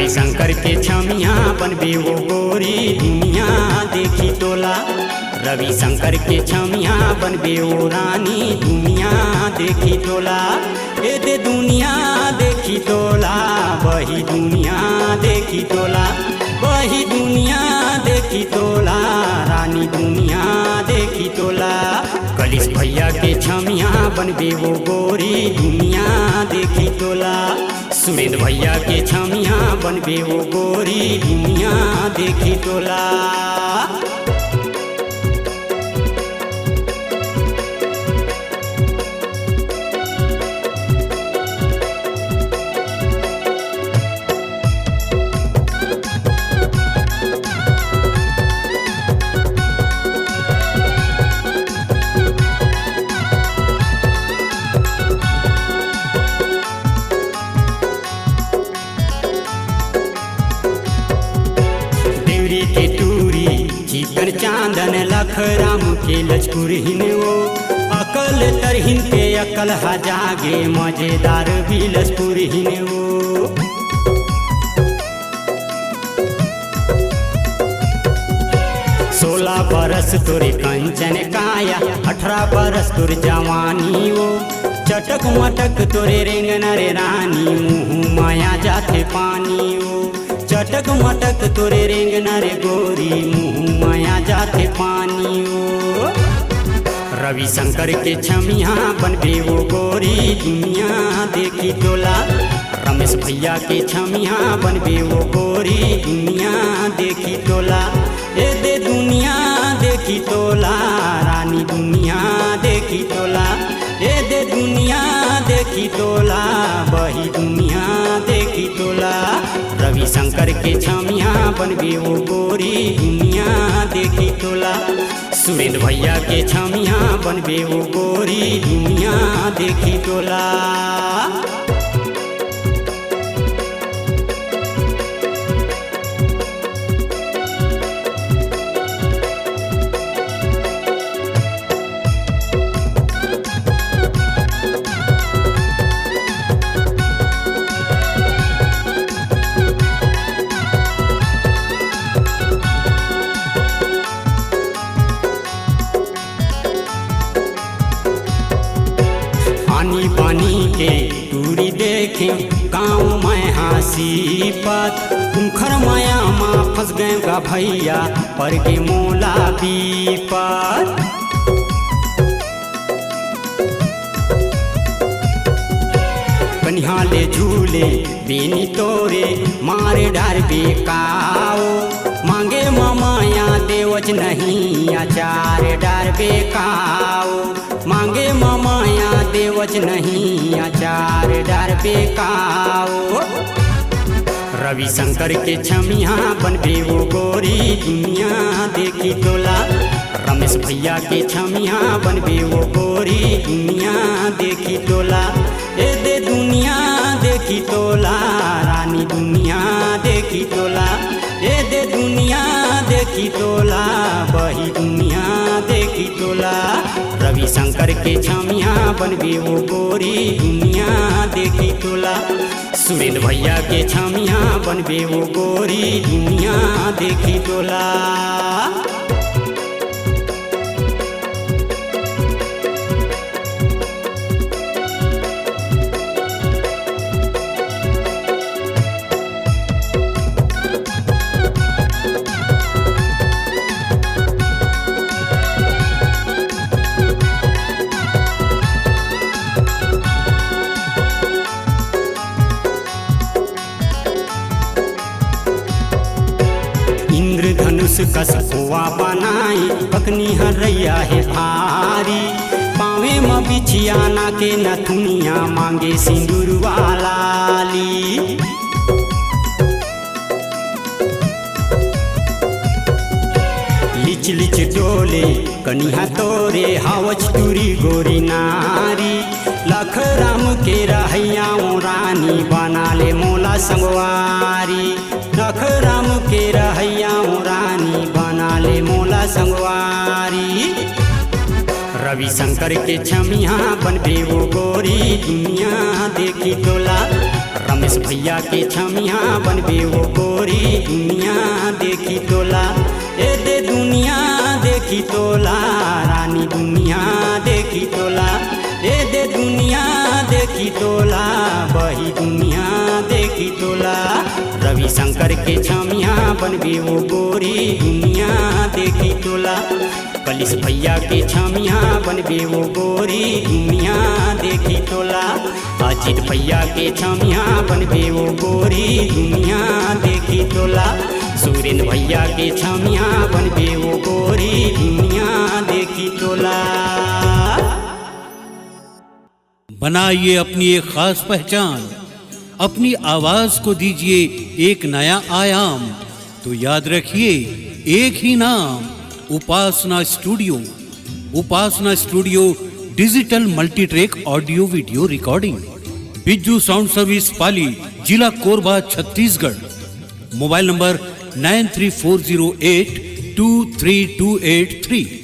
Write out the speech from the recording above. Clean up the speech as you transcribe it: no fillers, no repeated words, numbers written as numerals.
रविशंकर के छमिया बनबे वो गोरी दुनिया देखी तोला। रविशंकर के छमिया बनबे वो रानी दुनिया देखी तोला। ए दे दुनिया देखी तोला, वही दुनिया देखी तोला, वही दुनिया देखी तोला, रानी दुनिया देखी तोला। कलिश भैया के छमिया बनबे वो गोरी दुनिया देखी तोला। सुरेंद्र भैया के छमिया बनबे वो गोरी दुनिया देखी तोला। के टूरी चिकन चांदन लख राम के लचकुर हिनवो। अकल तरहिन के अकल हजागे मजेदार भी लचकुर हिनवो। 16 बरस तोरे कंचन काया, 18 बरस तोर जवानी वो। चटक मटक तोरे रेंगन रे रानी, मुँह माया जाते पानी वो। चटक मटक तोरे रेंगन रे गोरी, मुँह माया जाते पानी वो। रविशंकर के छमिया बनबे वो गोरी दुनिया देखी तोला। रमेश भैया के छमिया बनबे वो गोरी दुनिया देखी तोला। ए दे दुनिया देखी तोला, रानी दुनिया देखी तोला। ए दे दुनिया देखी तोला, वही दुनिया देखी तोला। रविशंकर के छमिया बनबे वो गोरी दुनिया देखी तोला। सुरेंद्र भैया के छमिया बनबे वो गोरी दुनिया देखी तोला। पानी पानी के दूरी देखे गाँव में हंसी पत। उखर माया माँ फंस गए का भैया, पर के मोला बीपत। कन्हा ले झूले बेनी तोरे, मारे डार बेकाओ। मांगे माया देवच नहीं, अचार डार बेकाओ। मांगे माया देवच नहीं, अचार डार बेकाओ। रविशंकर के छमिया बनबे वो गोरी दुनिया देखी तोला। रमेश भैया के छमिया बनबे वो गोरी दुनिया देखी तोला। ए दे दुनिया देखी तोला, रानी दुनिया देखी तोला। ए दे दुनिया देखी तोला, वही दुनिया देखी तोला। रविशंकर के छमिया बनबे वो गोरी दुनिया देखी तोला। सुरेंद्र भैया के छमिया बनबे वो गोरी दुनिया देखी तोला। इंद्रधनुष कस खोआ बनाई, पकनी हरैया है भारी। पावे में बिछियाना के नथुनिया, मांगे सिंदूर वाली। लिच लिच डोले कनिहा तोरे, हावच टूरी गोरी नारी। लख राम के रहैया रानी, बना ले मोला संगवारी। लख राम के रहैया रानी, बना ले मोला संगवारी। रविशंकर के छमिया बनबे वो गोरी दुनिया देखी तोला। रमेश भैया के छमिया बनबे वो गोरी दुनिया देखी तोला, ए दे दुनिया देखी तोला, रानी दुनिया देखी तोला, ए दे दुनिया देखी तोला, बही दुनिया देखी तोला। रविशंकर के छमिया बनबे वो गोरी दुनिया देखी तोला, कलिश भैया के छमिया बनबे वो गोरी दुनिया देखी तोला, अजित भैया के छमिया बनबे वो गोरी दुनिया देखी तोला, सुरेंद्र भैया के छमिया बनबे वो गोरी दुनिया देखी तोला। बनाइए अपनी एक खास पहचान, अपनी आवाज को दीजिए एक नया आयाम, तो याद रखिए एक ही नाम, Upasana studio. Upasana studio digital multitrack audio video recording, Bijju sound service Pali, जिला कोरबा, छत्तीसगढ़। Mobile number 9340823283।